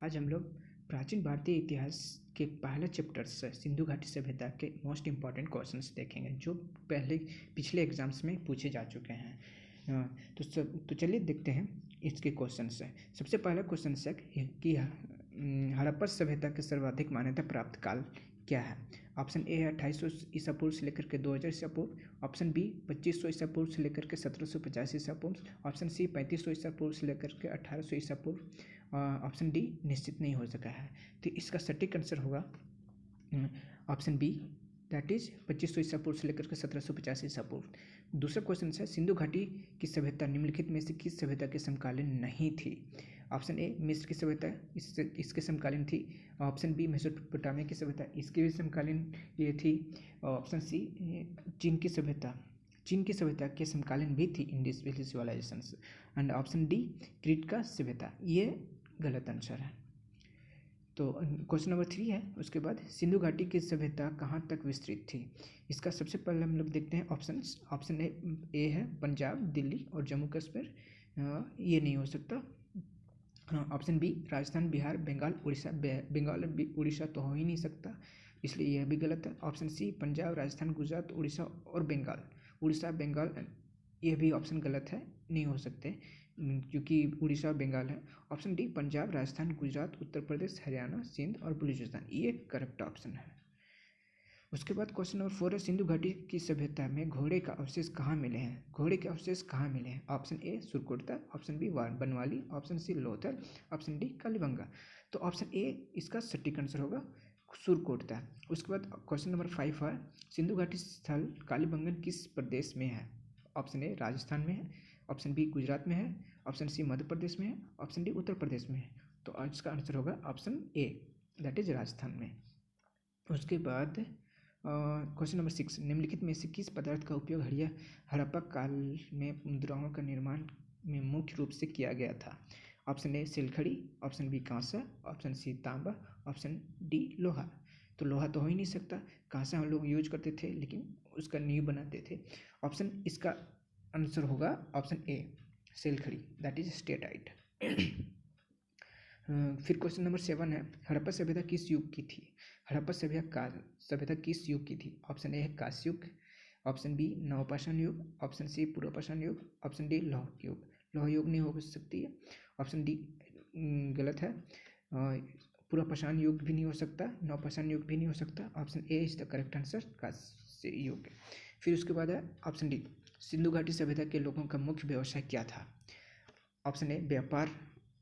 आज हम लोग प्राचीन भारतीय इतिहास के पहले चैप्टर से सिंधु घाटी सभ्यता के मोस्ट इम्पॉर्टेंट क्वेश्चंस देखेंगे जो पिछले एग्जाम्स में पूछे जा चुके हैं। तो चलिए देखते हैं इसके क्वेश्चन से। सबसे पहला क्वेश्चन है कि हड़प्पा सभ्यता के सर्वाधिक मान्यता प्राप्त काल क्या है। ऑप्शन ए है 2800 ईसा पूर्व से लेकर के 2000 ईसा पूर्व। ऑप्शन बी 2500 ईसा पूर्व से लेकर के 1750 ईसा पूर्व। ऑप्शन सी 3500 ईसा पूर्व से लेकर के 1800 ईसा पूर्व। ऑप्शन डी निश्चित नहीं हो सका है। तो इसका सटीक आंसर होगा ऑप्शन बी, दैट इज 2500 ईसा पूर्व से लेकर के 1750 ईसा पूर्व। दूसरा क्वेश्चन है सिंधु घाटी की सभ्यता निम्नलिखित में से किस सभ्यता के समकालीन नहीं थी। ऑप्शन ए मिस्र की सभ्यता इसके समकालीन थी। ऑप्शन बी मेसोपोटामिया की सभ्यता इसके भी समकालीन ये थी। ऑप्शन सी चीन की सभ्यता के समकालीन भी थी Indus valley civilisation. And option D Crete का सभ्यता, ये गलत आंसर है। तो क्वेश्चन नंबर 3 है उसके बाद सिंधु घाटी की सभ्यता कहाँ तक विस्तृत थी। इसका सबसे पहले हम लोग देखते हैं ऑप्शंस। ऑप्शन ए है पंजाब, दिल्ली और जम्मू कश्मीर, ये नहीं हो सकता। Option B Rajasthan, Bihar, Bengal, Orissa. बंगाल उड़ीसा तो हो ही नहीं सकता, इसलिए यह भी गलत है। ऑप्शन सी पंजाब, राजस्थान, गुजरात, उड़ीसा और बंगाल। उड़ीसा, बंगाल, यह भी ऑप्शन गलत है, नहीं हो सकते क्योंकि उड़ीसा बंगाल है। ऑप्शन डी पंजाब, राजस्थान, गुजरात, उत्तर प्रदेश, हरियाणा, सिंध और बलूचिस्तान, ये करेक्ट ऑप्शन है। उसके बाद क्वेश्चन नंबर 4 है सिंधु घाटी की सभ्यता में घोड़े का अवशेष कहाँ मिले हैं। घोड़े के अवशेष कहाँ मिले हैं। Option A Surkotada, option B Banawali, option C Lothal, option D Kalibanga. तो ऑप्शन ए इसका सटीक आंसर होगा सुरकोटता। उसके बाद क्वेश्चन नंबर 5 है सिंधु घाटी स्थल कालीबंगन किस प्रदेश में है। ऑप्शन ए राजस्थान में है, ऑप्शन बी गुजरात में है, ऑप्शन सी मध्य प्रदेश में है, ऑप्शन डी उत्तर प्रदेश में है। तो इसका आंसर होगा option A, that is Rajasthan में। उसके बाद क्वेश्चन नंबर 6 निम्नलिखित में से किस पदार्थ का उपयोग हड़प्पा काल में मुद्राओं का निर्माण में मुख्य रूप से किया गया था। ऑप्शन ए सिलखड़ी, ऑप्शन बी कांसा, ऑप्शन सी तांबा, ऑप्शन डी लोहा। तो लोहा तो हो ही नहीं सकता, कांसा हम लोग यूज करते थे लेकिन उसका नींव बनाते थे। ऑप्शन इसका आंसर होगा ऑप्शन ए सिलखड़ी, दैट इज स्टेटाइट। फिर क्वेश्चन नंबर 7 है हड़प्पा सभ्यता किस युग की थी। हड़प्पा सभ्यता किस युग की थी। ऑप्शन ए है कांस्य युग, ऑप्शन बी नवपाषाण युग, ऑप्शन सी पूर्वपाषाण युग, ऑप्शन डी लौह युग। लौह युग नहीं हो सकती है, ऑप्शन डी गलत है। पूर्वपाषाण युग भी नहीं हो सकता, नवपाषाण युग भी नहीं हो सकता। Option A is the correct answer, कांस्य युग। फिर उसके बाद है ऑप्शन डी सिंधु घाटी सभ्यता के लोगों का मुख्य व्यवसाय क्या था। ऑप्शन ए व्यापार,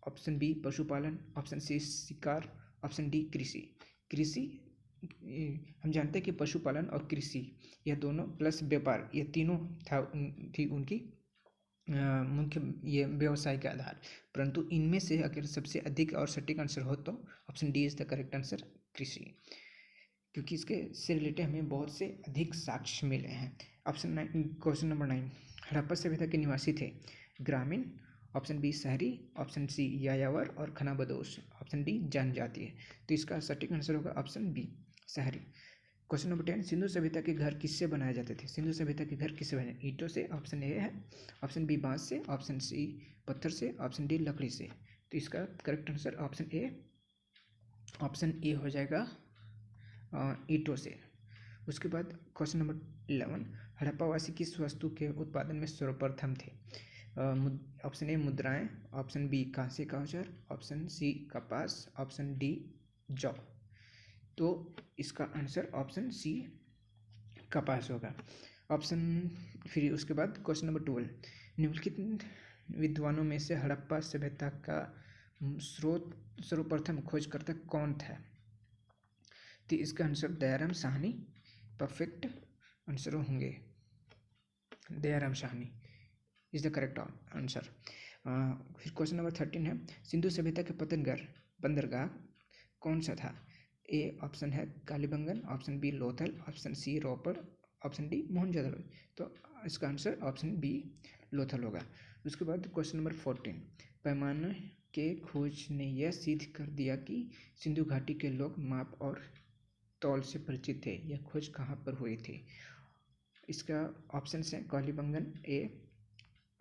ऑप्शन बी पशुपालन, ऑप्शन सी शिकार, ऑप्शन डी कृषि। हम जानते हैं कि पशुपालन और कृषि यह दोनों प्लस व्यापार ये तीनों थी उनकी मुख्य ये व्यवसाय के आधार। परंतु इनमें से अगर सबसे अधिक और सटीक आंसर हो तो option D is the correct answer, कृषि, क्योंकि इसके से रिलेटेड हमें बहुत से अधिक साक्ष्य मिले हैं। क्वेश्चन नंबर 9 हड़प्पा सभ्यता के निवासी थे ग्रामीण, ऑप्शन बी शहरी, ऑप्शन सी यायावर और खनाबदोश, ऑप्शन डी जनजातीय। तो इसका सटीक आंसर होगा ऑप्शन बी शहरी। क्वेश्चन नंबर 10 सिंधु सभ्यता के घर किससे बनाए जाते थे। सिंधु सभ्यता के घर किससे बने, ईंटों से, ऑप्शन ए है, ऑप्शन बी बांस से, ऑप्शन सी पत्थर से, ऑप्शन डी लकड़ी से। तो इसका करेक्ट आंसर ऑप्शन ए हो जाएगा ईंटों से। उसके बाद क्वेश्चन नंबर 11 हड़प्पावासी किस वस्तु के उत्पादन में सर्वप्रथम थे। ऑप्शन ए मुद्राएं, ऑप्शन बी कांसे का औजार, ऑप्शन सी कपास, ऑप्शन डी जौ। तो इसका आंसर ऑप्शन सी कपास होगा। फिर उसके बाद क्वेश्चन नंबर 12 निम्नलिखित विद्वानों में से हड़प्पा सभ्यता का सर्वप्रथम खोजकर्ता कौन था। तो इसका answer Dayaram Sahni perfect answer होंगे, Dayaram Sahni is the correct answer. फिर क्वेश्चन नंबर 13 है सिंधु सभ्यता के बंदरगाह कौन सा था। ए ऑप्शन है Kalibangan, option B Lothal, option C Ropar, option D Mohenjodaro. तो इसका आंसर ऑप्शन बी लोथल होगा। उसके बाद क्वेश्चन नंबर 14 पैमाने के खोज ने यह सिद्ध कर दिया कि सिंधु घाटी के लोग माप और तौल से परिचित थे। यह खोज कहाँ पर हुई थी। इसका ऑप्शन है Kalibangan A,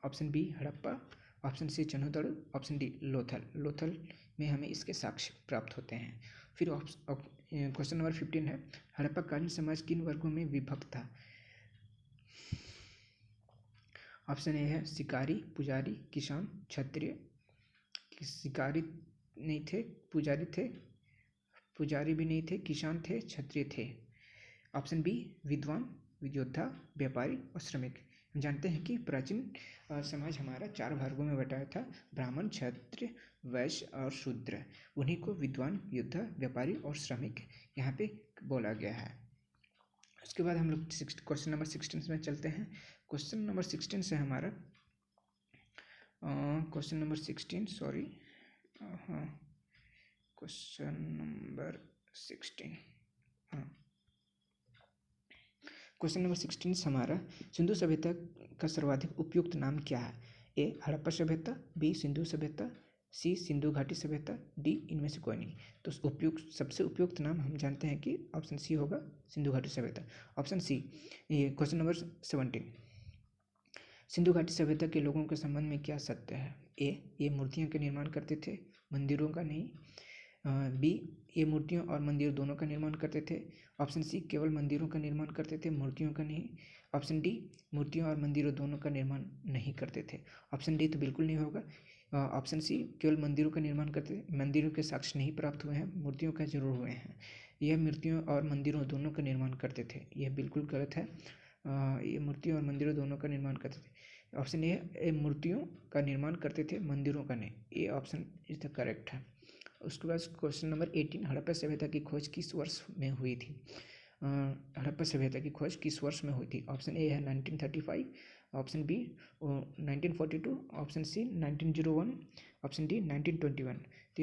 option B Harappa, option C Chanhudaro, option D Lothal. Lothal में हमें इसके साक्ष्य प्राप्त होते हैं। फिर क्वेश्चन नंबर 15 है, हड़प्पाकालीन समाज किन वर्गों में विभक्त था? ऑप्शन ए है शिकारी, पुजारी, किसान, क्षत्रिय। शिकारी नहीं थे, पुजारी भी नहीं थे, किसान थे, क्षत्रिय थे। ऑप्शन बी विद्वान, योद्धा, व्यापारी और श्रमिक। हम जानते हैं कि प्राचीन समाज हमारा 4 भागों में बटा था, ब्राह्मण, क्षत्रिय, वैश्य और शूद्र। उन्हीं को विद्वान, योद्धा, व्यापारी और श्रमिक यहाँ पे बोला गया है। उसके बाद हम लोग क्वेश्चन नंबर 16 में चलते हैं। क्वेश्चन नंबर 16 से हमारा question number 16 sorry question number 16 question number 16 से हमारा सिंधु सभ्यता का सर्वाधिक उपयुक्त नाम क्या है? ए हड़प्पा सभ्यता, बी सिंधु सभ्यता, सी सिंधु घाटी सभ्यता, डी इनमें से कोई नहीं। तो सबसे उपयुक्त नाम हम जानते हैं कि ऑप्शन सी होगा, सिंधु घाटी सभ्यता। Option C. ये क्वेश्चन नंबर 17, सिंधु घाटी सभ्यता के लोगों के संबंध में क्या सत्य है? ए ये मूर्तियों के निर्माण करते थे, मंदिरों का नहीं। बी ये मूर्तियों और मंदिर दोनों का निर्माण करते थे। ऑप्शन सी केवल मंदिरों का निर्माण करते थे, मूर्तियों का नहीं। ऑप्शन डी मूर्तियों और मंदिरों दोनों का निर्माण नहीं करते थे। ऑप्शन डी तो बिल्कुल नहीं होगा। ऑप्शन सी केवल मंदिरों का निर्माण करते थे, मंदिरों के साक्ष्य नहीं प्राप्त हुए हैं, मूर्तियों का जरूर हुए हैं। यह मूर्तियों और मंदिरों दोनों का निर्माण करते थे, यह बिल्कुल गलत है। ये मूर्तियों और मंदिरों दोनों का निर्माण करते थे। ऑप्शन ए मूर्तियों का निर्माण करते थे, मंदिरों का नहीं। ये ऑप्शन इज द करेक्ट है। उसके बाद क्वेश्चन नंबर 18, हड़प्पा सभ्यता की खोज किस वर्ष में हुई थी? हड़प्पा सभ्यता की खोज किस वर्ष में हुई थी? ऑप्शन ए है 1935, option B 1942, option C 1901, option D 1921। तो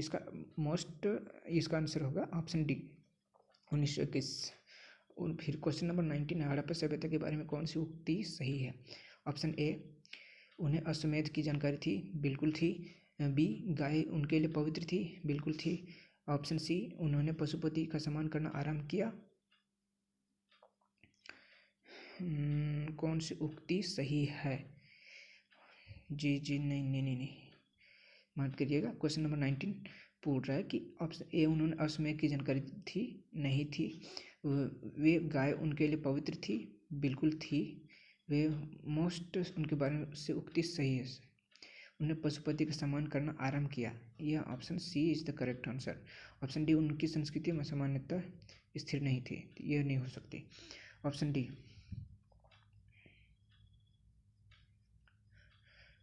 इसका आंसर होगा ऑप्शन डी 1921। फिर क्वेश्चन नंबर 19 है, हड़प्पा सभ्यता के बारे में कौन सी उक्ति सही है? ऑप्शन ए उन्हें अश्वमेध की जानकारी थी, बिल्कुल थी। बी गाय उनके लिए पवित्र थी, बिल्कुल थी। ऑप्शन सी उन्होंने पशुपति का सम्मान करना आरंभ किया। कौन सी उक्ति सही है? जी नहीं माफ करिएगा। क्वेश्चन नंबर 19 पूछ रहा है कि ऑप्शन ए उन्होंने अश्वमेध की जानकारी थी, नहीं थी। वे गाय उनके लिए पवित्र थी, बिल्कुल थी। वे उनके बारे में से उक्ति सही है। उन्हें पशुपति का सम्मान करना आरंभ किया, यह option C is the correct answer. Option D उनकी संस्कृति में सामान्यतः स्थिर नहीं थी, यह नहीं हो सकती। Option D.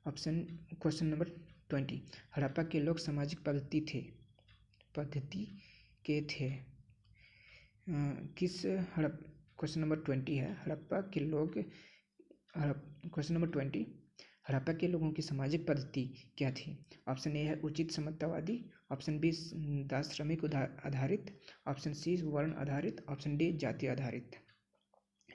Question number 20, Harappa के लोग सामाजिक पद्धति के थे। क्वेश्चन नंबर 20 है, हड़प्पा के लोग। क्वेश्चन नंबर 20, हड़प्पा के लोगों की सामाजिक पद्धति क्या थी? ऑप्शन ए है उचित समतावादी, ऑप्शन बी दास श्रमिक आधारित, ऑप्शन सी वर्ण आधारित, ऑप्शन डी जाति आधारित।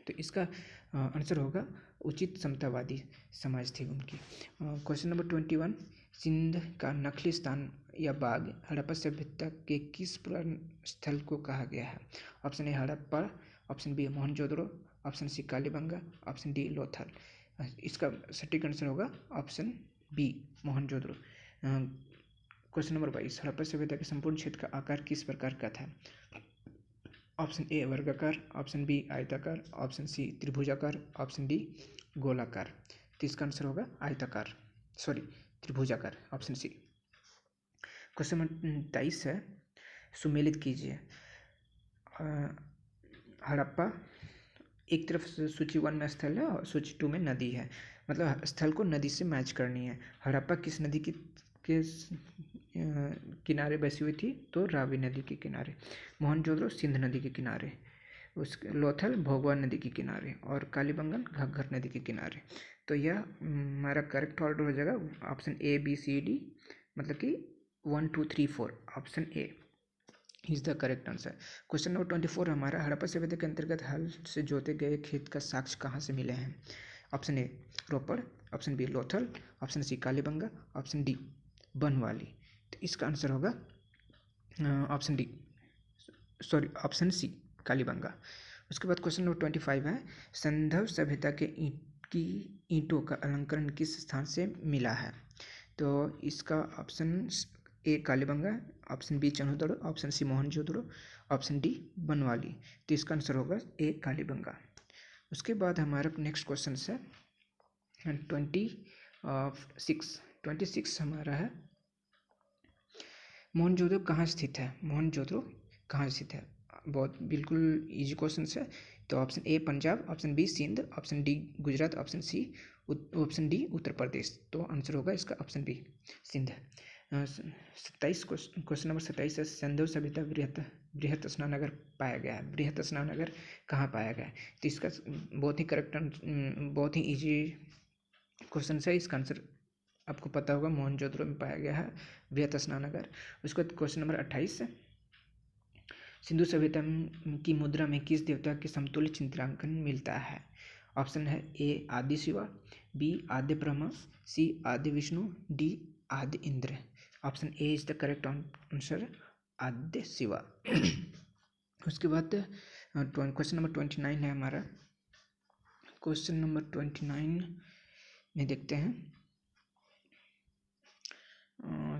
तो इसका आंसर होगा उचित समतावादी समाज थी उनकी। क्वेश्चन नंबर 21, सिंध का नखली स्थान या बाग हड़प्पा सभ्यता के किस पुराने स्थल को कहा गया है? Option A Harappa, option B Mohenjodaro, option C Kalibangan, option D Lothal. इसका सटीक आंसर होगा option B Mohenjodaro. Question number 22, Harappa सभ्यता के संपूर्ण क्षेत्र का आकार किस प्रकार का था? ऑप्शन ए वर्गाकार, ऑप्शन बी आयताकार, ऑप्शन सी त्रिभुजाकार, ऑप्शन डी गोलाकार। तो इसका आंसर होगा त्रिभुजाकार, ऑप्शन सी। क्वेश्चन नंबर 23 है, सुमेलित कीजिए। हड़प्पा एक तरफ सूची 1 में स्थल है और सूची 2 में नदी है, मतलब स्थल को नदी से मैच करनी है। हड़प्पा किस नदी के किनारे बसी हुई थी? तो रावी नदी के किनारे। मोहनजोदड़ो सिंध नदी के किनारे, लोथल भोगवा नदी के किनारे और कालीबंगन घग्गर नदी के किनारे। तो यह हमारा करेक्ट ऑर्डर हो जाएगा option A B C D, मतलब कि 1 2 3 4, option A is the correct answer. Question number 24 हमारा, हड़प्पा सभ्यता के अंतर्गत हल से जोते गए खेत का साक्ष्य कहाँ से मिले हैं? Option A Ropar, option B Lothal, option C Kalibangan, option D Banawali. तो इसका आंसर होगा ऑप्शन सी कालीबंगा। उसके बाद क्वेश्चन नंबर 25 है, संधव सभ्यता के ईंटों का अलंकरण किस स्थान से मिला है? तो इसका option A Kalibangan, option B Chanhudaro, option C Mohenjodaro, option D Banawali. तो इसका आंसर होगा ए कालीबंगा। उसके बाद हमारा नेक्स्ट क्वेश्चन है 26 हमारा है मोहनजोदड़ो कहाँ स्थित है। मोहनजोदड़ो कहाँ स्थित है, बहुत बिल्कुल इजी क्वेश्चन है। तो option A Punjab, option B Sindh, option D Gujarat, option D Uttar Pradesh. तो आंसर होगा इसका option B Sindh. 27 question number 27 है सिंधु सभ्यता बृहत स्नानगर पाया गया है। बृहत स्नानगर कहाँ पाया गया है, तो इसका बहुत ही इजी क्वेश्चन है। इसका आंसर आपको पता होगा, मोहनजोदड़ो में पाया गया है बृहत स्नानगर। उसके बाद क्वेश्चन नंबर 28 सिंधु सभ्यता की मुद्रा में किस देवता के समतुल्य चित्रांकन मिलता है। ऑप्शन है ए आदि शिवा, बी आद्य ब्रह्मा, सी आदि विष्णु, डी आदि Indra. Option A is the correct answer, आद्य शिवा। उसके बाद क्वेश्चन नंबर 29 है हमारा। क्वेश्चन नंबर 29 में देखते हैं,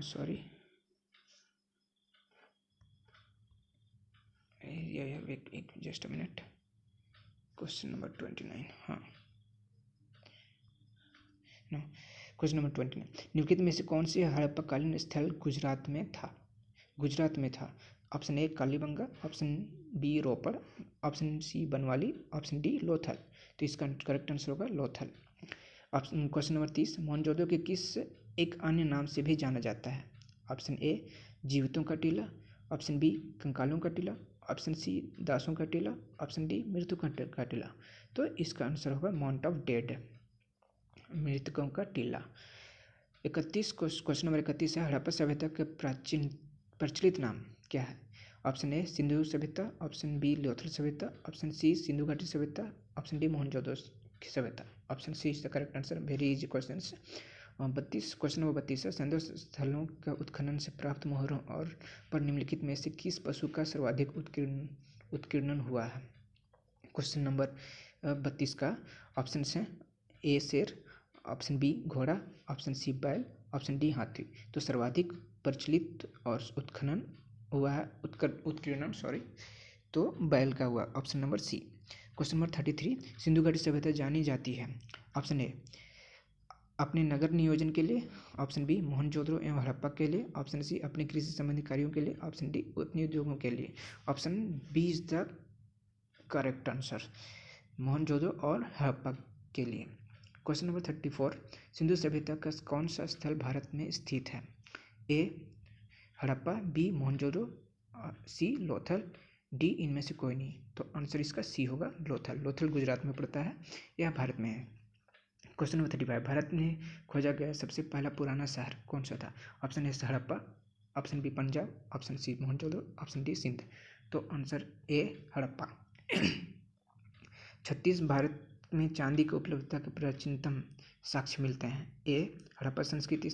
सॉरी एक just a minute. Question number 29, हाँ क्वेश्चन नंबर 29 निम्नलिखित में से कौन सी हड़प्पाकालीन स्थल गुजरात में था। Option A Kalibangan, option B Ropar, option C Banawali, option D Lothal. तो इसका करेक्ट आंसर होगा Lothal. Option question number 30 Mohenjodaro के किस एक अन्य नाम से भी जाना जाता है। ऑप्शन ए जीवितों का टीला, ऑप्शन बी कंकालों का टीला, ऑप्शन सी दासों का टीला, ऑप्शन डी मृत्यु का टीला। तो इसका आंसर होगा माउंट ऑफ डेड, मृतकों का टीला। 31 क्वेश्चन नंबर 31 है हड़प्पा सभ्यता का प्रचलित नाम क्या है। ऑप्शन ए सिंधु सभ्यता, ऑप्शन बी लोथल सभ्यता, ऑप्शन सी सिंधु घाटी सभ्यता, ऑप्शन डी मोहनजोदड़ो की सभ्यता। Option C is the correct answer, very easy question. 32 question number 32 है संदर्भ स्थलों का उत्खनन से प्राप्त मोहरों और पर निम्नलिखित में से किस पशु का सर्वाधिक उत्कीर्णन हुआ है। क्वेश्चन नंबर 32 का ऑप्शन है ए शेर, ऑप्शन बी घोड़ा, ऑप्शन सी बैल, ऑप्शन डी हाथी। तो सर्वाधिक प्रचलित और उत्खनन हुआ है उत्कीर्णन तो बैल का हुआ, option number C. Question number 33 Sindhu घाटी सभ्यता जानी जाती है। ऑप्शन ए अपने नगर नियोजन के लिए, ऑप्शन बी मोहनजोदड़ो एवं हड़प्पा के लिए, ऑप्शन सी अपने कृषि संबंधी कार्यों के लिए, ऑप्शन डी उद्योग उद्योगों के लिए। Option B is the correct answer, Mohenjodaro और हड़प्पा के लिए। क्वेश्चन नंबर 34 सिंधु सभ्यता का कौन सा स्थल भारत में स्थित है। ए हड़प्पा, बी मोहनजोदड़ो, सी लोथल, डी इनमें से कोई नहीं। तो आंसर इसका सी होगा लोथल। लोथल गुजरात में पड़ता है, यह भारत में है। क्वेश्चन नंबर 35 भारत में खोजा गया सबसे पहला पुराना शहर कौन सा था। Option A Harappa, option B Punjab, option C Mohenjodaro, option D Sindh. तो आंसर ए हड़प्पा। 36 भारत में चांदी की उपलब्धता के प्राचीनतम साक्ष्य मिलते हैं। ए हड़प्पा संस्कृति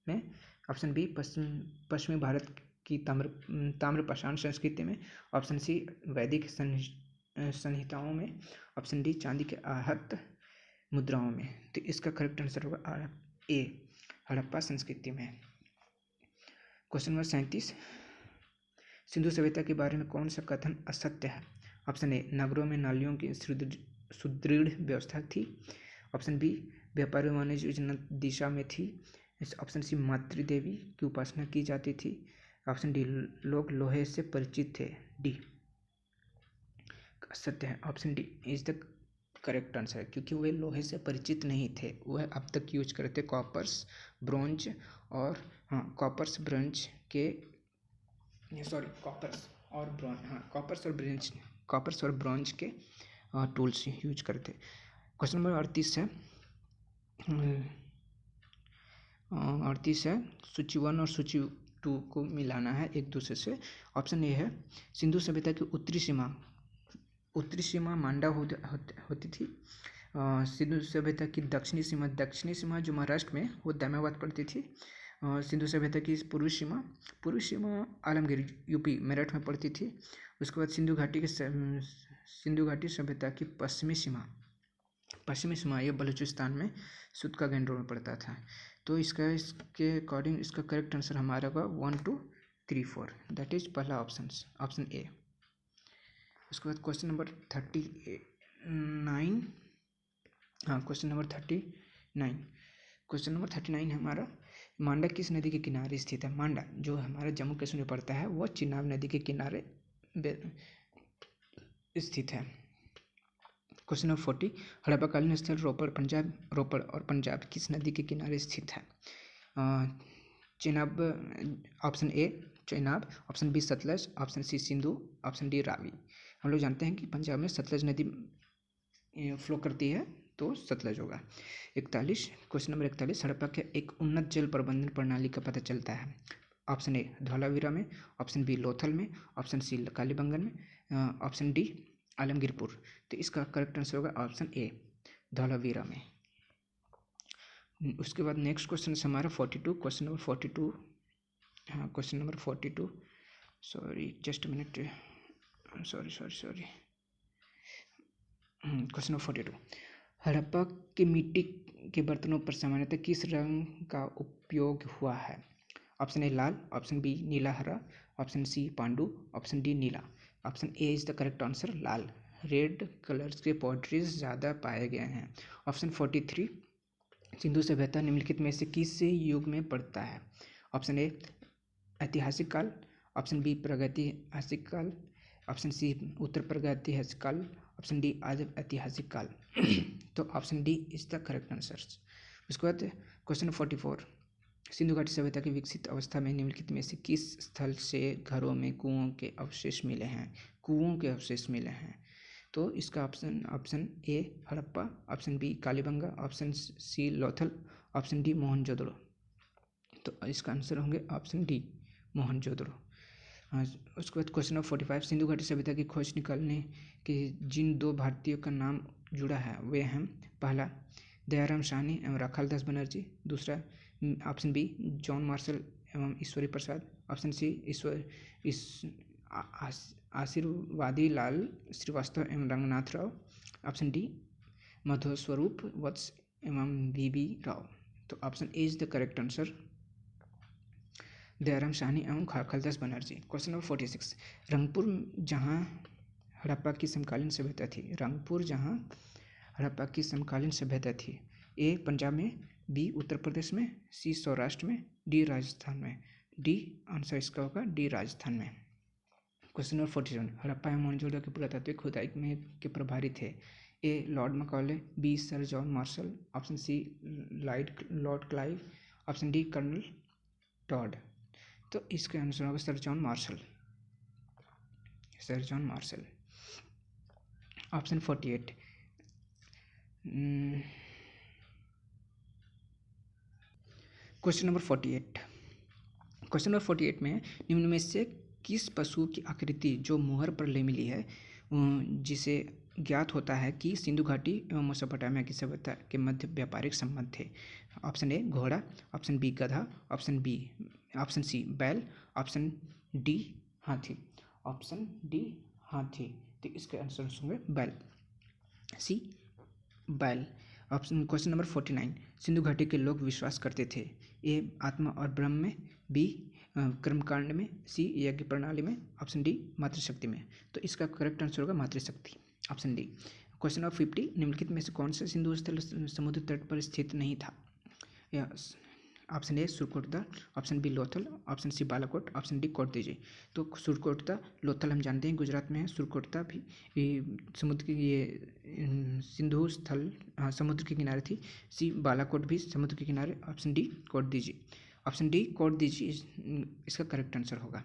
में, ऑप्शन बी पश्चिमी भारत की ताम्रपाषाण संस्कृति में, ऑप्शन सी वैदिक संहिताओं में, ऑप्शन डी चांदी के आहत मुद्राओं में। तो इसका करेक्ट आंसर होगा ए हड़प्पा संस्कृति में। क्वेश्चन नंबर 37 सिंधु सभ्यता के बारे में कौन सा कथन असत्य है। ऑप्शन ए नगरों में नालियों की सुदृढ़ व्यवस्था थी, ऑप्शन बी व्यापार वाणिज्य योजना दिशा में थी, ऑप्शन सी मातृदेवी की उपासना की जाती थी, ऑप्शन डी लोग लोहे से परिचित थे। डी सत्य है, option D is the correct answer है, क्योंकि वे लोहे से परिचित नहीं थे, वह अब तक यूज करते कॉपर्स ब्रोंज और कॉपर्स और ब्रोंज के टूल्स यूज करते। क्वेश्चन नंबर 38 है सूची 1 और सूची 2 को मिलाना है एक दूसरे से। ऑप्शन ए है सिंधु सभ्यता की उत्तरी सीमा मांडा होती थी। सिंधु सभ्यता की दक्षिणी सीमा जो महाराष्ट्र में वो दामाबाद पड़ती थी। सिंधु सभ्यता की पूर्वी सीमा आलमगीर यूपी मेरठ में पड़ती थी। उसके बाद सिंधु घाटी सभ्यता की पश्चिमी पश्चिमी शुमालिया बलूचिस्तान में सुदका गैंडोर में पड़ता था। तो इसके अकॉर्डिंग इसका करेक्ट आंसर हमारा होगा 1 2 3 4, दैट इज पहला ऑप्शन ए। उसके बाद क्वेश्चन नंबर 39, हाँ क्वेश्चन नंबर 39 हमारा, मांडा किस नदी के किनारे स्थित है? मांडा जो हमारा जम्मू कश्मीर में पड़ता है वो चिनाब नदी के किनारे स्थित है। क्वेश्चन नंबर 40, हड़प्पाकालीन स्थल रोपड़ और पंजाब किस नदी के किनारे स्थित है? Chenab, option A Chenab, option B Sutlej, option C Sindhu, option D Ravi. हम लोग जानते हैं कि पंजाब में सतलज नदी फ्लो करती है तो सतलज होगा। 41, क्वेश्चन नंबर 41, हड़प्पा के एक उन्नत जल प्रबंधन प्रणाली का पता चलता है? ऑप्शन ए धौलावीरा में, ऑप्शन बी लोथल में, ऑप्शन सी कालीबंगन में, ऑप्शन डी आलमगीरपुर। तो इसका करेक्ट आंसर होगा ऑप्शन ए धौलावीरा में। उसके बाद नेक्स्ट क्वेश्चन हमारा 42, क्वेश्चन नंबर 42, हाँ question number 42, sorry just minute, sorry question number 42, Harappa के मिट्टी के बर्तनों पर सामान्यतः किस रंग का उपयोग हुआ है? ऑप्शन ए लाल, ऑप्शन बी नीला हरा, ऑप्शन सी पांडु, ऑप्शन डी नीला। Option A is the correct answer, लाल। रेड कलर्स के पॉटरीज ज़्यादा पाए गए हैं। ऑप्शन 43, सिंधु सभ्यता निम्नलिखित में से किस युग में पड़ता है? ऑप्शन ए ऐतिहासिक काल, ऑप्शन बी प्रागैतिहासिक काल, ऑप्शन सी उत्तर प्रागैतिहासिक काल, ऑप्शन डी आदि ऐतिहासिक काल। तो option D is the correct answer. उसके बाद क्वेश्चन 44, सिंधु घाटी सभ्यता की विकसित अवस्था में निम्नलिखित में से किस स्थल से घरों में कुओं के अवशेष मिले हैं? तो इसका option A Harappa, option B Kalibangan, option C Lothal, option D Mohenjodaro. तो इसका आंसर होंगे ऑप्शन डी मोहनजोदड़ो। उसके बाद क्वेश्चन नंबर 45, सिंधु घाटी सभ्यता की खोज निकालने के जिन 2 भारतीयों का नाम जुड़ा है वे हैं, पहला दयाराम साहनी एवं राखालदास बनर्जी, दूसरा ऑप्शन बी जॉन मार्शल एवं ईश्वरी प्रसाद, ऑप्शन सी आशीर्वादी लाल श्रीवास्तव एवं रंगनाथ राव, ऑप्शन डी मधुस्वरूप वत्स एवं वी राव। तो option A is the correct answer, Dayaram Sahni एवं खालदास बनर्जी। क्वेश्चन नंबर 46, रंगपुर जहाँ हड़प्पा की समकालीन सभ्यता थी, ए पंजाब में, बी उत्तर प्रदेश में, सी सौराष्ट्र में, डी राजस्थान में। डी आंसर इसका होगा डी राजस्थान में। क्वेश्चन नंबर 47, हड़प्पा एवं मोहनजोदड़ो के पुरातात्विक खुदाई में के प्रभारी थे? A lord Macaulay, B sir John Marshall, option C lord Clive, option D colonel Tod. तो इसका आंसर होगा sir John Marshall. Option 48, question number 48 में निम्न में से किस पशु की आकृति जो मोहर पर ले मिली है जिसे ज्ञात होता है कि सिंधु घाटी एवं मेसोपोटामिया की सभ्यता के मध्य व्यापारिक संबंध थे? ऑप्शन ए घोड़ा, ऑप्शन बी गधा, ऑप्शन सी बैल, ऑप्शन डी हाथी। तो इसके आंसर होंगे बैल, सी बैल। ऑप्शन क्वेश्चन नंबर 49, सिंधु घाटी के लोग विश्वास करते थे? ए आत्मा और ब्रह्म में, बी कर्मकांड में, सी यज्ञ प्रणाली में, ऑप्शन डी मातृशक्ति में। तो इसका करेक्ट आंसर होगा मातृशक्ति, ऑप्शन डी। क्वेश्चन नंबर 50, निम्नलिखित में से कौन सा सिंधु स्थल समुद्र तट पर स्थित नहीं था? Option A Surkotada, option B Lothal, option C Balakot, option D Kot Diji. तो सुरकोटदा लोथल हम जानते हैं गुजरात में है, सुरकोटदा भी समुद्र की सिंधु स्थल समुद्र के किनारे थी। सी बालाकोट भी समुद्र के किनारे, ऑप्शन डी कोटदीजी। इसका करेक्ट आंसर होगा।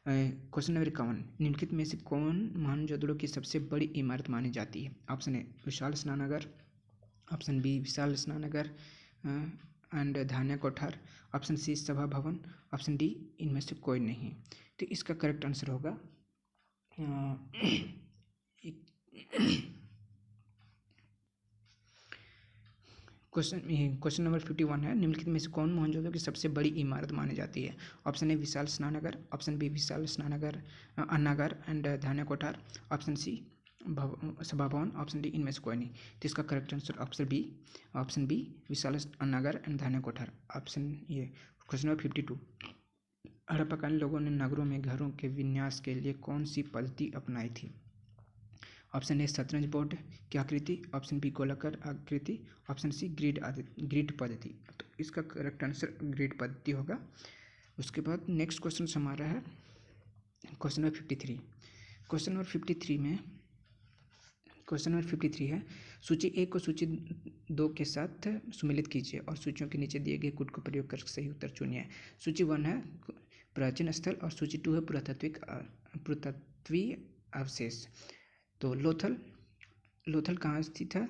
क्वेश्चन नंबर 51, निम्नलिखित में से कौन मोहनजोदड़ो की सबसे बड़ी इमारत मानी जाती है? ऑप्शन ए विशाल स्नानागार, ऑप्शन बी विशाल स्नानागार एंड धान्य कोठार, ऑप्शन सी सभा भवन, ऑप्शन डी इनमें से कोई नहीं। तो इसका करेक्ट आंसर होगा क्वेश्चन नंबर 51 है, निम्नलिखित में से कौन मोहनजोदड़ो की सबसे बड़ी इमारत मानी जाती है? ऑप्शन ए विशाल स्नानागार, ऑप्शन बी विशाल स्नानागार अन्नागार एंड धान्य कोठार, ऑप्शन सी सभाभवन, ऑप्शन डी इनमें से कोई नहीं। तो इसका करेक्ट आंसर ऑप्शन बी विशाल नगर एंड धान्य कोठार, ऑप्शन ये। क्वेश्चन नंबर 52, हड़प्पाकालीन लोगों ने नगरों में घरों के विन्यास के लिए कौन सी पद्धति अपनाई थी? ऑप्शन ए शतरंज बोर्ड की आकृति, ऑप्शन बी गोलाकार आकृति, ऑप्शन सी ग्रिड पद्धति। तो इसका करेक्ट आंसर ग्रिड पद्धति होगा। उसके बाद नेक्स्ट क्वेश्चन हमारा है क्वेश्चन नंबर 53। क्वेश्चन नंबर 53 है, सूची 1 को सूची 2 के साथ सुमेलित कीजिए और सूचियों के नीचे दिए गए कोड का प्रयोग कर सही उत्तर चुनिए। सूची 1 है प्राचीन स्थल और सूची 2 है पुरातत्वीय अवशेष। तो लोथल कहाँ स्थित है?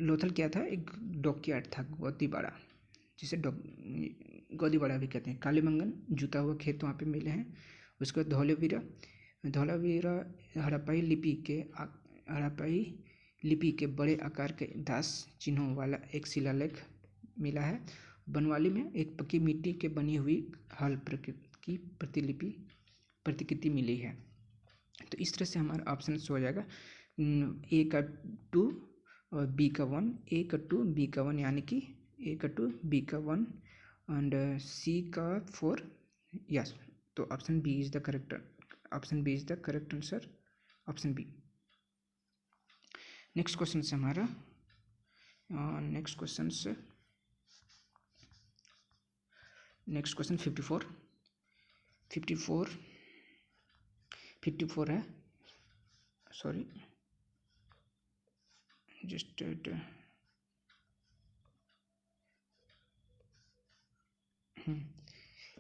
लोथल क्या था? एक डॉकयार्ड था, गोदीबाड़ा, जिसे गोदीबाड़ा भी कहते हैं। कालीबंगन जुता हुआ खेत वहाँ पे मिले हैं। उसके बाद धौलावीरा हड़प्पाई लिपि के बड़े आकार के दास चिन्हों वाला एक शिलालेख मिला है। बनवाली में एक पक्की मिट्टी के बनी हुई हल की प्रतिकृति मिली है। तो इस तरह से हमारा ऑप्शन हो जाएगा ए का 2 और बी का 1, ए का 2 बी का 1, यानी कि ए का 2 बी का 1 एंड सी का 4। यस, तो option B is the correct answer, option B. Next question से हमारा नेक्स्ट क्वेश्चन 54 है, सॉरी जस्ट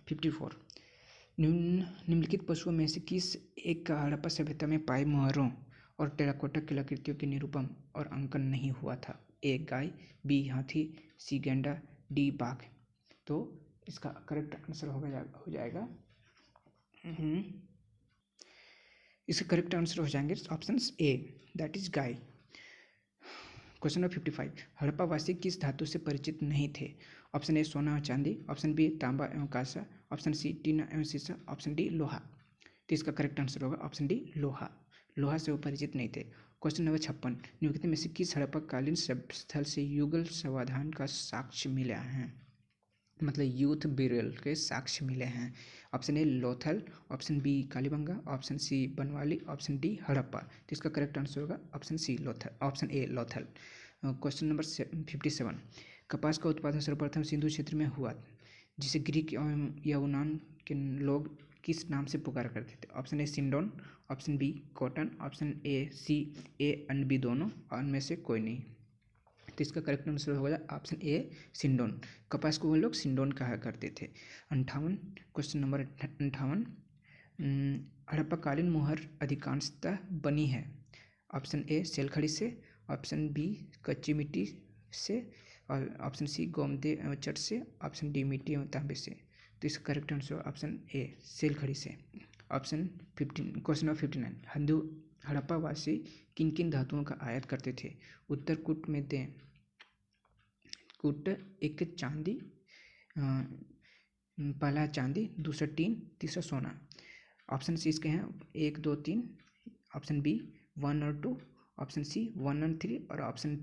54। निम्नलिखित पशुओं में से किस एक का हड़प्पा सभ्यता में पाए मोहरों और टेराकोटा कलाकृतियों के निरूपण और अंकन नहीं हुआ था? ए गाय, बी हाथी, सी गैंडा, डी बाघ। तो इसका करेक्ट आंसर हो जाएगा इसका करेक्ट आंसर हो जाएंगे option A, that is guy. Question number 55, हड़प्पावासी किस धातु से परिचित नहीं थे? ऑप्शन ए सोना और चांदी, ऑप्शन बी तांबा एवं कांसा, ऑप्शन सी टीना एवं शीशा, ऑप्शन डी लोहा। तो इसका करेक्ट आंसर होगा ऑप्शन डी लोहा से वो परिचित नहीं थे। क्वेश्चन नंबर 56, निम्नलिखित में से किस हड़प्पाकालीन स्थल से युगल समाधान का साक्ष्य मिला है? मतलब यूथ बिरल के साक्ष्य मिले हैं। Option A Lothal, option B Kalibangan, option C Banawali, option D Harappa. तो इसका करेक्ट आंसर होगा option A Lothal. Question number 57, कपास का उत्पादन सर्वप्रथम सिंधु क्षेत्र में हुआ, जिसे ग्रीक एवं यूनान के लोग किस नाम से पुकारा करते थे? Option A sindon, option B cotton, option C A and B दोनों, और इनमें से कोई नहीं। तो इसका करेक्ट आंसर होगा ऑप्शन ए सिंडोन। कपास को वो लोग सिंडोन कहा करते थे। 58, क्वेश्चन नंबर 58, हड़प्पाकालीन मोहर अधिकांशतः बनी है। ऑप्शन ए सेलखड़ी से, ऑप्शन बी कच्ची मिट्टी से, और ऑप्शन सी गोमती एवं चट से, ऑप्शन डी मिट्टी एवं तांबे से। तो इसका करेक्ट आंसर ऑप्शन ए सेलखड़ी से। ऑप्शन 15, क्वेश्चन नंबर 59, हिंदू हड़प्पावासी किन किन धातुओं का आयात करते थे? उत्तर कूट में कूट एक चांदी, पहला चांदी, दूसरा टीन, तीसरा सोना। ऑप्शन सी इसके हैं 1, 2, 3, ऑप्शन बी 1 और 2, ऑप्शन सी 1 और 3, और ऑप्शन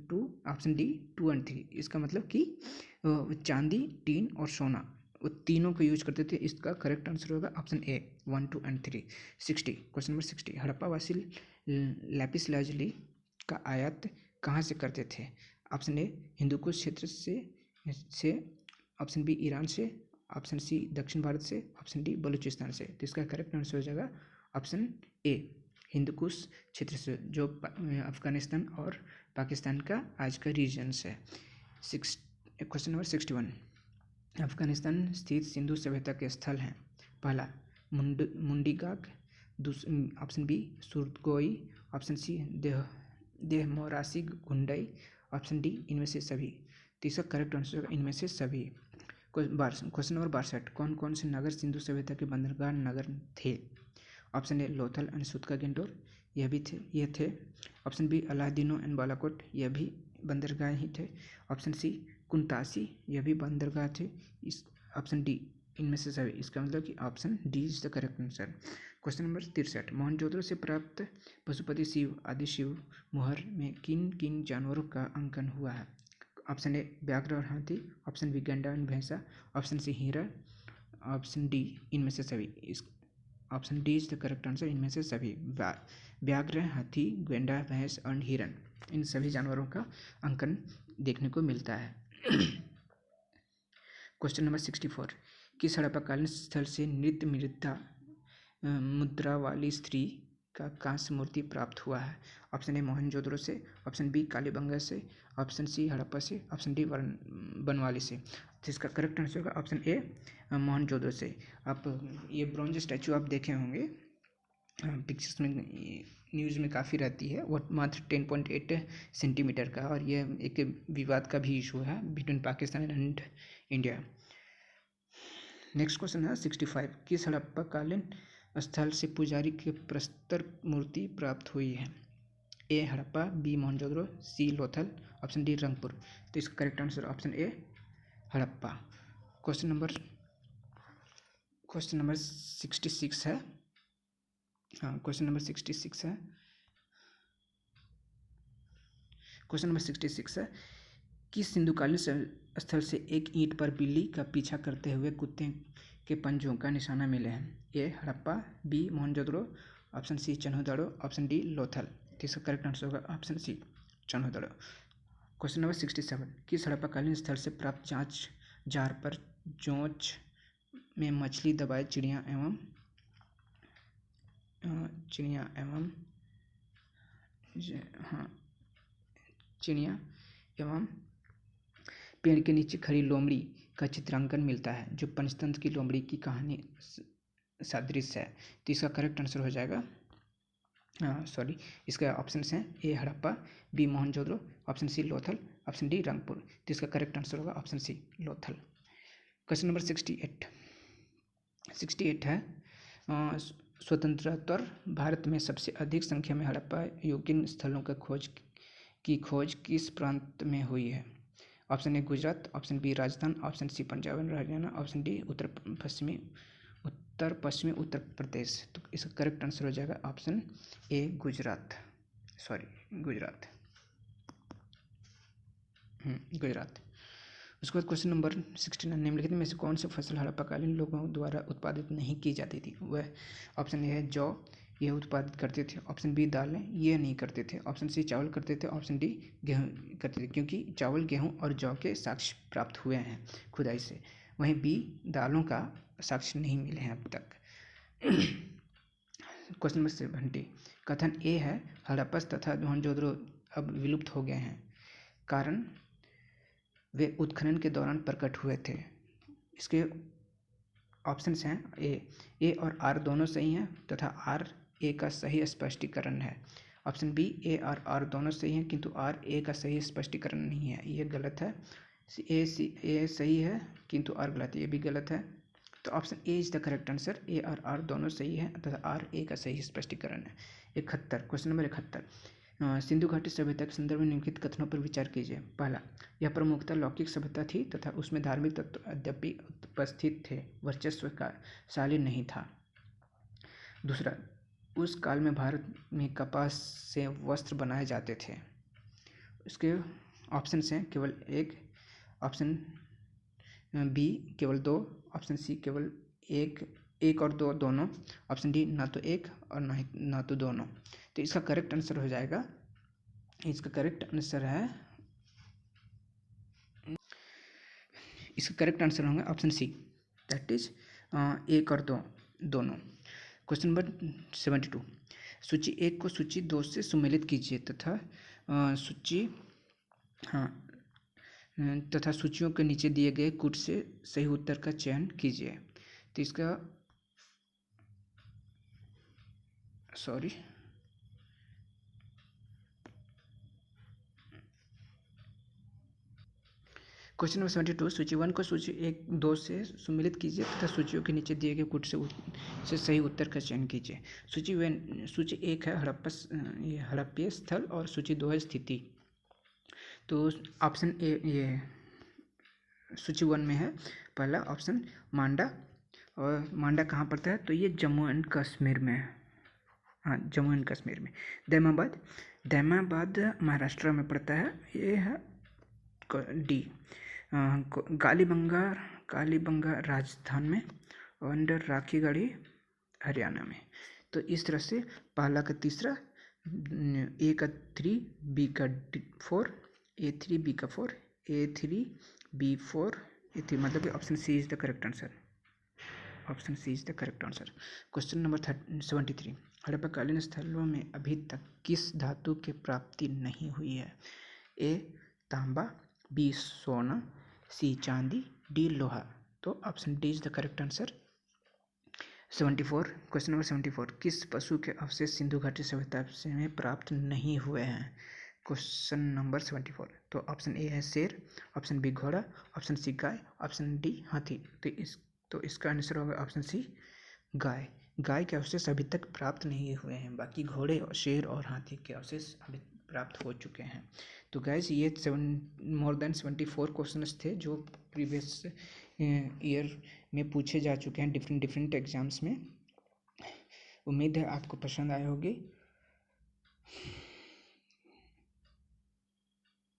डी 2 और 3। इसका मतलब कि चांदी, टीन और सोना, वो तीनों को यूज करते थे। इसका करेक्ट आंसर होगा ऑप्शन ए 1, 2 और 3। 60, क्वेश्चन नंबर 60, हड़प्पावासी लैपिस लाजुली का आयात कहाँ से करते थे? ऑप्शन ए हिंदूकुश क्षेत्र से, ऑप्शन बी ईरान से, ऑप्शन सी दक्षिण भारत से, ऑप्शन डी बलूचिस्तान से। तो इसका करेक्ट आंसर हो जाएगा ऑप्शन ए हिंदूकुश क्षेत्र से, जो अफगानिस्तान और पाकिस्तान का आज का रीजन्स है। क्वेश्चन नंबर 61, अफगानिस्तान स्थित सिंधु सभ्यता के स्थल हैं। पहला Mundigak, option B Surtagai, option C Deh Morasi Ghundai, option D इनमें से सभी। तो इसका करेक्ट आंसर होगा इनमें से सभी। क्वेश्चन नंबर 62, कौन कौन से नगर सिंधु सभ्यता के बंदरगाह नगर थे? Option A Lothal and सूतका Dor, ये थे। ऑप्शन बी अलादीनो एंड बालाकोट, यह भी बंदरगाह ही थे। ऑप्शन सी कुंतासी, यह भी बंदरगाह थे। ऑप्शन डी इनमें से सभी, इसका मतलब कि option D is the correct answer. Question number 63, Mohenjodaro से प्राप्त पशुपति शिव आदि शिव मोहर में किन किन जानवरों का अंकन हुआ है? ऑप्शन ए व्याघ्र और हाथी, ऑप्शन बी गैंडा और भैंसा, ऑप्शन सी हिरण, ऑप्शन डी इनमें से सभी। इस option D is the correct answer, इनमें से सभी। व्याघ्र, हाथी, गैंडा, भैंस और हिरण, इन सभी जानवरों का अंकन देखने को मिलता है। क्वेश्चन नंबर 64, किस हड़प्पाकालीन स्थल से नृत्य मुद्रा वाली स्त्री का कांस्य मूर्ति प्राप्त हुआ है? ऑप्शन ए मोहनजोदड़ो से, ऑप्शन बी कालीबंगा से, ऑप्शन सी हड़प्पा से, ऑप्शन डी बनवाली से। तो इसका करेक्ट आंसर होगा ऑप्शन ए मोहनजोदड़ो से। आप ये ब्रॉन्ज स्टैचू आप देखे होंगे पिक्चर्स में, न्यूज़ में काफ़ी रहती है। वो मात्र 10.8 सेंटीमीटर का, और यह एक विवाद का भी इशू है between Pakistan and India. Next question है 65, किस हड़प्पाकालीन स्थल से पुजारी के प्रस्तर मूर्ति प्राप्त हुई है? ए हड़प्पा, बी मोहनजोदड़ो, सी लोथल, ऑप्शन डी रंगपुर। तो इसका correct answer option A Harappa. Question number 66 है। हाँ, क्वेश्चन नंबर 66 है। क्वेश्चन नंबर 66 है, किस सिंधुकालीन स्थल से एक ईंट पर बिल्ली का पीछा करते हुए कुत्ते के पंजों का निशाना मिले हैं? A Harappa, B Mohenjodaro, option C Chanhudaro, option D Lothal. तो इसका करेक्ट आंसर होगा option C Chanhudaro. Question number 67, किस हड़प्पाकालीन स्थल से प्राप्त जांच जार पर चोंच में मछली दबाए चिड़िया एवं पेड़ के नीचे खड़ी लोमड़ी का चित्रांकन मिलता है, जो पंचतंत्र की लोमड़ी की कहानी सादृश्य है? तो इसका करेक्ट आंसर हो जाएगा इसका ऑप्शन हैं A Harappa, B Mohenjodaro, option C Lothal, option D Rangpur. तो इसका करेक्ट आंसर होगा option C Lothal. Question number 68 है, स्वतंत्रोत्तर भारत में सबसे अधिक संख्या में हड़प्पा युगीन स्थलों की खोज किस प्रांत में हुई है? Option A Gujarat, option B Rajasthan, option C Punjab and Haryana, option D उत्तर पश्चिमी उत्तर प्रदेश। तो इसका करेक्ट आंसर हो जाएगा ऑप्शन ए गुजरात। उसके बाद क्वेश्चन नंबर 69, निम्नलिखित में से कौन सी फसल हड़प्पाकालीन लोगों द्वारा उत्पादित नहीं की जाती थी? वह ऑप्शन ए है जौ, यह उत्पादित करते थे, ऑप्शन बी दालें, ये नहीं करते थे, ऑप्शन सी चावल करते थे, ऑप्शन डी गेहूँ करते थे, क्योंकि चावल, गेहूँ और जौ के साक्ष्य प्राप्त हुए हैं खुदाई से। वहीं बी दालों का साक्ष्य नहीं मिले हैं अब तक। क्वेश्चन नंबर 70, कथन ए है हड़प्पा तथा मोहनजोदड़ो अब विलुप्त हो गए हैं, कारण वे उत्खनन के दौरान प्रकट हुए थे। इसके ऑप्शंस हैं ए और आर दोनों सही हैं तथा आर ए का सही स्पष्टीकरण है। ऑप्शन बी ए और आर दोनों सही हैं किंतु आर ए का सही स्पष्टीकरण नहीं है, ये गलत है। ए सही है किंतु आर गलत है, ये भी गलत है। तो option A is the correct answer, A और आर दोनों सही है तथा आर ए का सही स्पष्टीकरण है। 71, क्वेश्चन नंबर 71, सिंधु घाटी सभ्यता के संदर्भ में निम्नलिखित कथनों पर विचार कीजिए। पहला, यह प्रमुखतः लौकिक सभ्यता थी तथा उसमें धार्मिक तत्व यद्यपि उपस्थित थे, वर्चस्व का शालीन नहीं था। दूसरा, उस काल में भारत में कपास से वस्त्र बनाए जाते थे। इसके ऑप्शन हैं केवल एक, ऑप्शन बी केवल दो, ऑप्शन सी केवल एक और दो दोनों, ऑप्शन डी ना तो एक और ना तो दोनों। तो इसका करेक्ट आंसर हो जाएगा, इसका करेक्ट आंसर होंगे ऑप्शन सी, दैट इज एक और दोनों। क्वेश्चन नंबर 72, सूची 1 को सूची 2 से सुमेलित कीजिए तथा सूचियों के नीचे दिए गए कूट से सही उत्तर का चयन कीजिए। तो इसका क्वेश्चन नंबर 72, सूची 1 को सूची 1-2 से सुमेलित कीजिए तथा सूचियों के नीचे दिए गए कूट से सही उत्तर का चयन कीजिए। सूची 1 है हड़प्पीय स्थल और सूची 2 है स्थिति। तो ऑप्शन ए ये सूची 1 में है पहला ऑप्शन मांडा। और मांडा कहाँ पड़ता है? तो ये जम्मू एंड कश्मीर में है। हाँ, जम्मू एंड कश्मीर में। दैमाबाद महाराष्ट्र में पड़ता है, ये है डी। कालीबंगा राजस्थान में और राखीगढ़ी हरियाणा में। तो इस तरह से पहला का तीसरा, ए का 3, बी का 4, A3 B का 4, A3 B4 A3, मतलब option C is the correct answer. Option C is the correct answer. Question number 73, हड़प्पाकालीन स्थलों में अभी तक किस धातु की प्राप्ति नहीं हुई है? ए तांबा, बी सोना, सी चांदी, डी लोहा। तो option D is the correct answer. 74, question number 74, किस पशु के अवशेष सिंधु घाटी सभ्यता में प्राप्त नहीं हुए हैं? Question number 74। तो ऑप्शन ए है शेर, ऑप्शन बी घोड़ा, ऑप्शन सी गाय, ऑप्शन डी हाथी। तो इसका आंसर होगा ऑप्शन सी गाय। गाय के अवशेष अभी तक प्राप्त नहीं हुए हैं, बाकी घोड़े, शेर और हाथी के अवशेष अभी प्राप्त हो चुके हैं। तो गाइस ये मोर देन 74 क्वेश्चंस थे जो प्रीवियस ईयर में पूछे जा चुके हैं डिफरेंट एग्जाम्स में। उम्मीद है आपको पसंद आए होंगे।